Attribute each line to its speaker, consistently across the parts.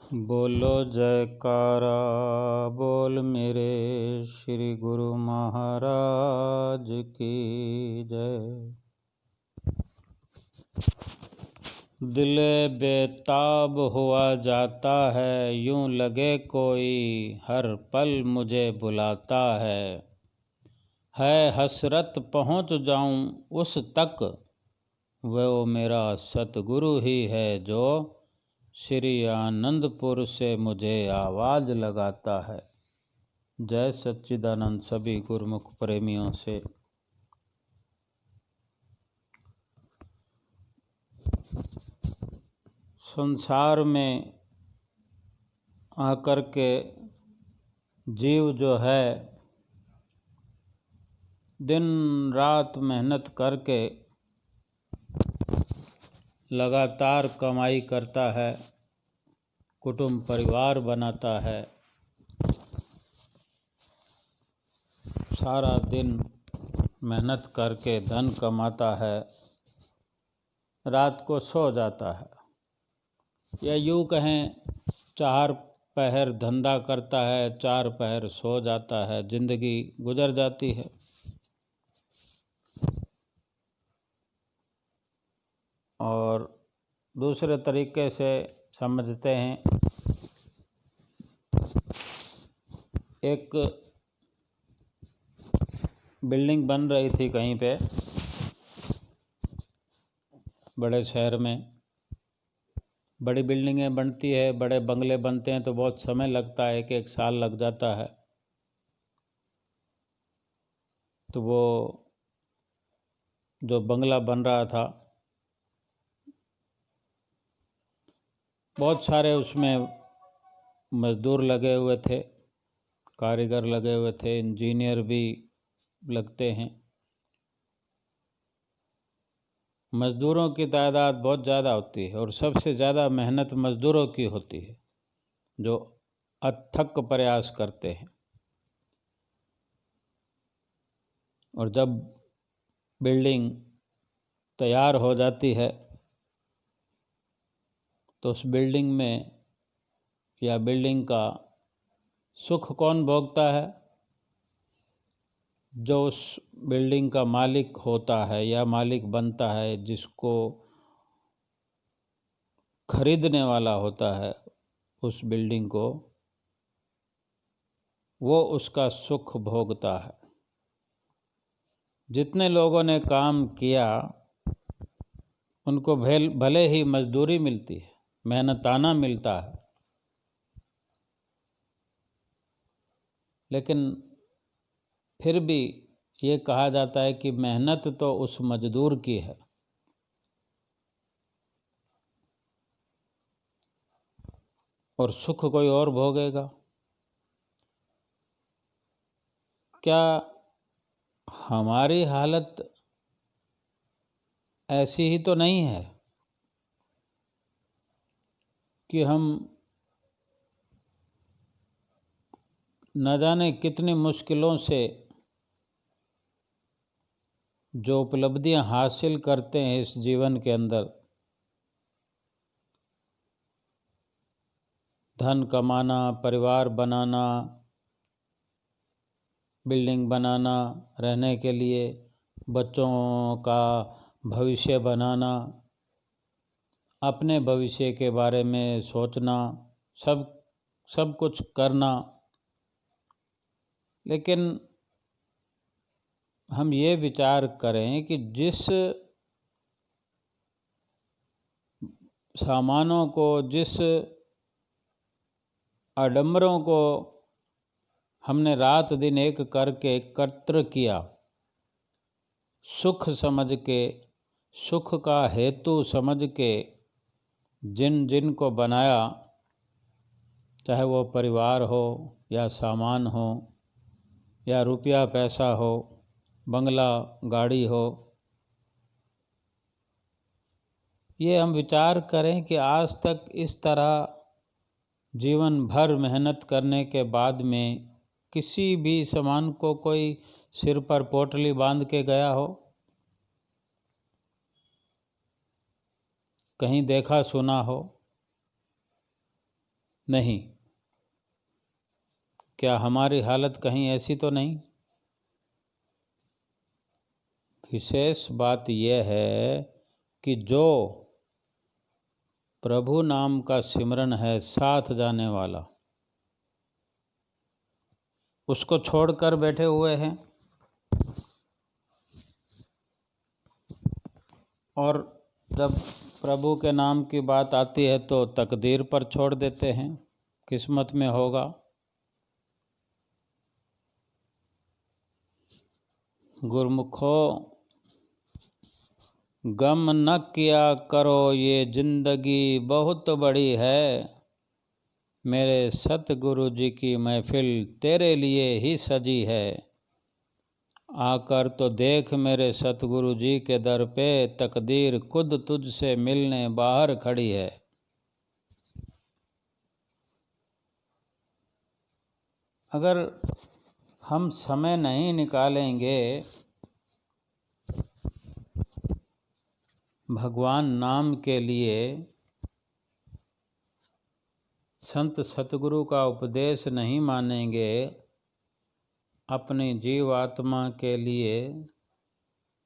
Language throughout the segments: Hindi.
Speaker 1: बोलो जयकारा बोल मेरे श्री गुरु महाराज की जय। दिल बेताब हुआ जाता है, यूं लगे कोई हर पल मुझे बुलाता है हसरत पहुँच जाऊं उस तक, वो मेरा सतगुरु ही है जो श्री आनंदपुर से मुझे आवाज़ लगाता है। जय सच्चिदानंद सभी गुरुमुख प्रेमियों से। संसार में आकर के जीव जो है दिन रात मेहनत करके लगातार कमाई करता है, कुटुंब परिवार बनाता है, सारा दिन मेहनत करके धन कमाता है, रात को सो जाता है, या यूँ कहें 4 पहर धंधा करता है, 4 पहर सो जाता है, जिंदगी गुजर जाती है। और दूसरे तरीके से समझते हैं, एक बिल्डिंग बन रही थी कहीं पे बड़े शहर में। बड़ी बिल्डिंगें बनती है, बड़े बंगले बनते हैं तो बहुत समय लगता है, 1 साल लग जाता है। तो वो जो बंगला बन रहा था बहुत सारे उसमें मज़दूर लगे हुए थे, कारीगर लगे हुए थे, इंजीनियर भी लगते हैं। मज़दूरों की तादाद बहुत ज़्यादा होती है और सबसे ज़्यादा मेहनत मज़दूरों की होती है जो अथक प्रयास करते हैं। और जब बिल्डिंग तैयार हो जाती है तो उस बिल्डिंग में या बिल्डिंग का सुख कौन भोगता है? जो उस बिल्डिंग का मालिक होता है या मालिक बनता है, जिसको खरीदने वाला होता है उस बिल्डिंग को, वो उसका सुख भोगता है। जितने लोगों ने काम किया उनको भले ही मजदूरी मिलती है, मेहनताना मिलता है, लेकिन फिर भी ये कहा जाता है कि मेहनत तो उस मजदूर की है। और सुख कोई और भोगेगा। क्या हमारी हालत ऐसी ही तो नहीं है कि हम न जाने कितनी मुश्किलों से जो उपलब्धियां हासिल करते हैं इस जीवन के अंदर, धन कमाना, परिवार बनाना, बिल्डिंग बनाना रहने के लिए, बच्चों का भविष्य बनाना, अपने भविष्य के बारे में सोचना, सब कुछ करना। लेकिन हम ये विचार करें कि जिस सामानों को, जिस आडंबरों को हमने रात दिन एक करके एकत्र किया, सुख समझ के, सुख का हेतु समझ के जिन को बनाया, चाहे वो परिवार हो या सामान हो या रुपया पैसा हो, बंगला गाड़ी हो, ये हम विचार करें कि आज तक इस तरह जीवन भर मेहनत करने के बाद में किसी भी सामान को कोई सिर पर पोटली बांध के गया हो? कहीं देखा सुना हो? नहीं। क्या हमारी हालत कहीं ऐसी तो नहीं? विशेष बात यह है कि जो प्रभु नाम का सिमरन है साथ जाने वाला, उसको छोड़कर बैठे हुए हैं और जब प्रभु के नाम की बात आती है तो तकदीर पर छोड़ देते हैं, किस्मत में होगा। गुरमुखो, गम न किया करो, ये जिंदगी बहुत बड़ी है। मेरे सतगुरु जी की महफिल तेरे लिए ही सजी है। आकर तो देख मेरे सतगुरु जी के दर पे, तकदीर खुद तुझसे मिलने बाहर खड़ी है। अगर हम समय नहीं निकालेंगे भगवान नाम के लिए, संत सतगुरु का उपदेश नहीं मानेंगे, अपनी जीवात्मा के लिए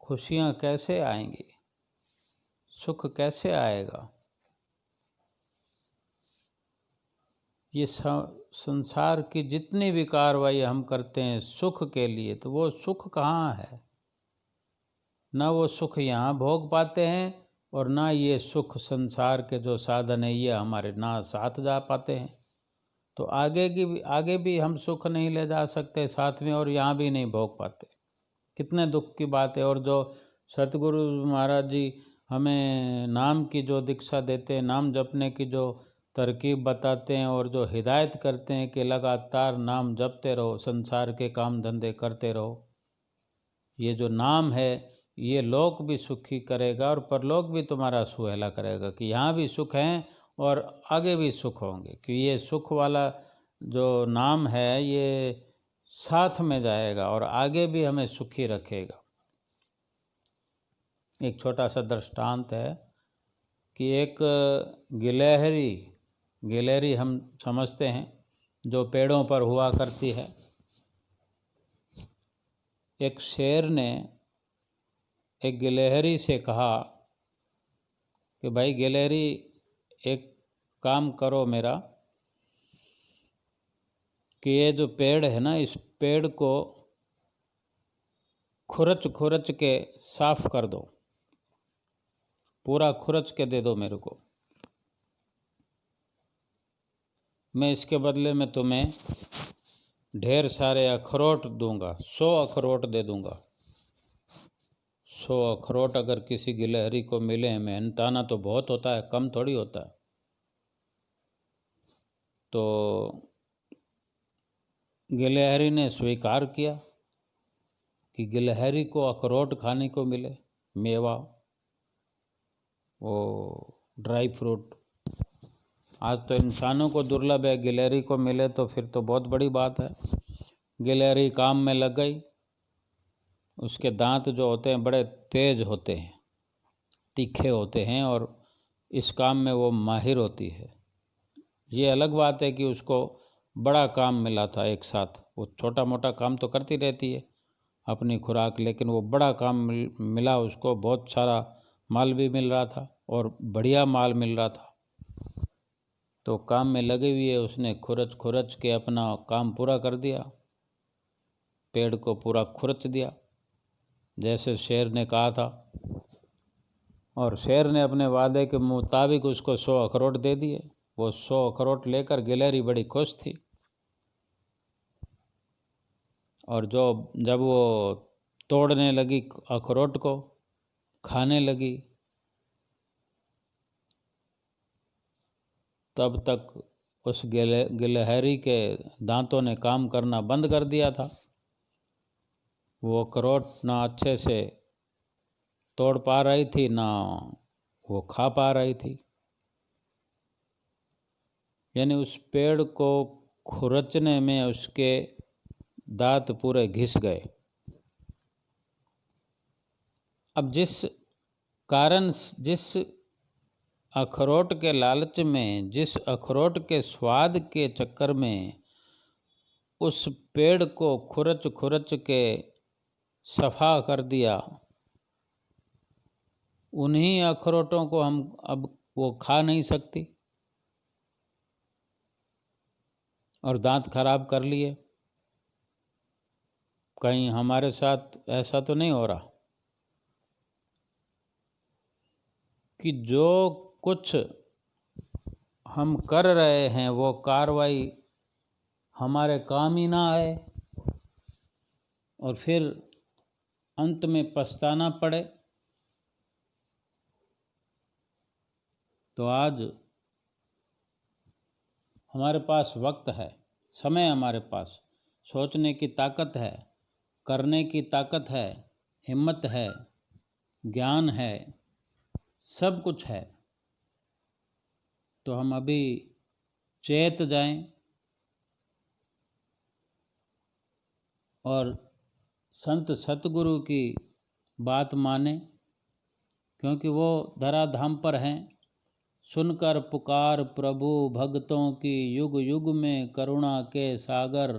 Speaker 1: खुशियाँ कैसे आएंगी, सुख कैसे आएगा? ये संसार की जितनी भी कार्रवाई हम करते हैं सुख के लिए, तो वो सुख कहाँ है? ना वो सुख यहाँ भोग पाते हैं और ना ये सुख संसार के जो साधन है ये हमारे ना साथ जा पाते हैं। तो आगे भी हम सुख नहीं ले जा सकते साथ में, और यहाँ भी नहीं भोग पाते। कितने दुख की बात है। और जो सतगुरु महाराज जी हमें नाम की जो दीक्षा देते हैं, नाम जपने की जो तरकीब बताते हैं और जो हिदायत करते हैं कि लगातार नाम जपते रहो, संसार के काम धंधे करते रहो, ये जो नाम है ये लोक भी सुखी करेगा और परलोक भी तुम्हारा सुहेला करेगा, कि यहाँ भी सुख हैं और आगे भी सुख होंगे। कि ये सुख वाला जो नाम है ये साथ में जाएगा और आगे भी हमें सुखी रखेगा। एक छोटा सा दृष्टांत है कि एक गिलहरी हम समझते हैं जो पेड़ों पर हुआ करती है। एक शेर ने एक गिलहरी से कहा कि भाई गिलहरी, एक काम करो मेरा, कि ये जो पेड़ है ना, इस पेड़ को खुरच खुरच के साफ कर दो, पूरा खुरच के दे दो मेरे को, मैं इसके बदले में तुम्हें ढेर सारे अखरोट दूंगा, 100 अखरोट दे दूंगा। 100 अखरोट अगर किसी गिलहरी को मिले, मेहनताना तो बहुत होता है, कम थोड़ी होता है। तो गिलहरी ने स्वीकार किया कि गिलहरी को अखरोट खाने को मिले, मेवा, वो ड्राई फ्रूट। आज तो इंसानों को दुर्लभ है, गिलहरी को मिले तो फिर तो बहुत बड़ी बात है। गिलहरी काम में लग गई। उसके दांत जो होते हैं बड़े तेज होते हैं, तीखे होते हैं, और इस काम में वो माहिर होती है। ये अलग बात है कि उसको बड़ा काम मिला था एक साथ। वो छोटा मोटा काम तो करती रहती है अपनी खुराक, लेकिन वो बड़ा काम मिला उसको, बहुत सारा माल भी मिल रहा था और बढ़िया माल मिल रहा था। तो काम में लगी हुई है, उसने खुरच खुरच के अपना काम पूरा कर दिया, पेड़ को पूरा खुरच दिया जैसे शेर ने कहा था। और शेर ने अपने वादे के मुताबिक उसको 100 अखरोट दे दिए। वो 100 अखरोट लेकर गिलहरी बड़ी खुश थी। और जब वो तोड़ने लगी अखरोट को, खाने लगी, तब तक उस गिलहरी के दांतों ने काम करना बंद कर दिया था। वो अखरोट ना अच्छे से तोड़ पा रही थी, ना वो खा पा रही थी। यानी उस पेड़ को खुरचने में उसके दांत पूरे घिस गए। अब जिस अखरोट के लालच में, जिस अखरोट के स्वाद के चक्कर में उस पेड़ को खुरच खुरच के सफा कर दिया, उन्हीं अखरोटों को हम अब वो खा नहीं सकती और दांत खराब कर लिए। कहीं हमारे साथ ऐसा तो नहीं हो रहा कि जो कुछ हम कर रहे हैं वो कार्रवाई हमारे काम ही ना आए और फिर अंत में पछताना पड़े। तो आज हमारे पास वक्त है, समय हमारे पास, सोचने की ताकत है, करने की ताकत है, हिम्मत है, ज्ञान है, सब कुछ है। तो हम अभी चेत जाएं और संत सतगुरु की बात माने, क्योंकि वो धराधाम पर हैं। सुनकर पुकार प्रभु भक्तों की, युग युग में करुणा के सागर,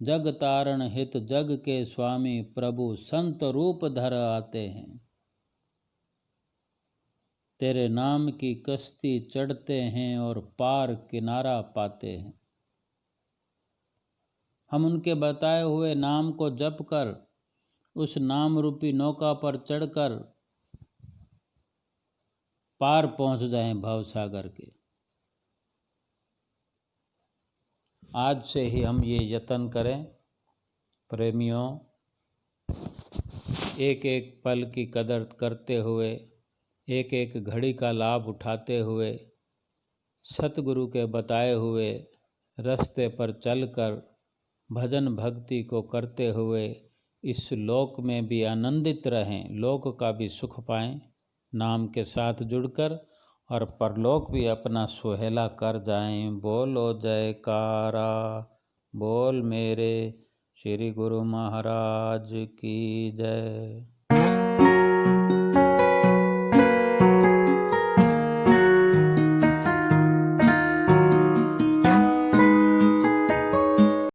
Speaker 1: जग तारण हित जग के स्वामी प्रभु संत रूप धर आते हैं। तेरे नाम की कश्ती चढ़ते हैं और पार किनारा पाते हैं। हम उनके बताए हुए नाम को जप कर उस नाम रूपी नौका पर चढ़कर पार पहुंच जाएं भव सागर के। आज से ही हम ये यत्न करें प्रेमियों, एक एक पल की कदर करते हुए, एक एक घड़ी का लाभ उठाते हुए, सतगुरु के बताए हुए रास्ते पर चलकर भजन भक्ति को करते हुए इस लोक में भी आनंदित रहें, लोक का भी सुख पाएं नाम के साथ जुड़कर, और परलोक भी अपना सुहेला कर जाएं। बोलो जयकारा, बोल मेरे श्री गुरु महाराज की जय।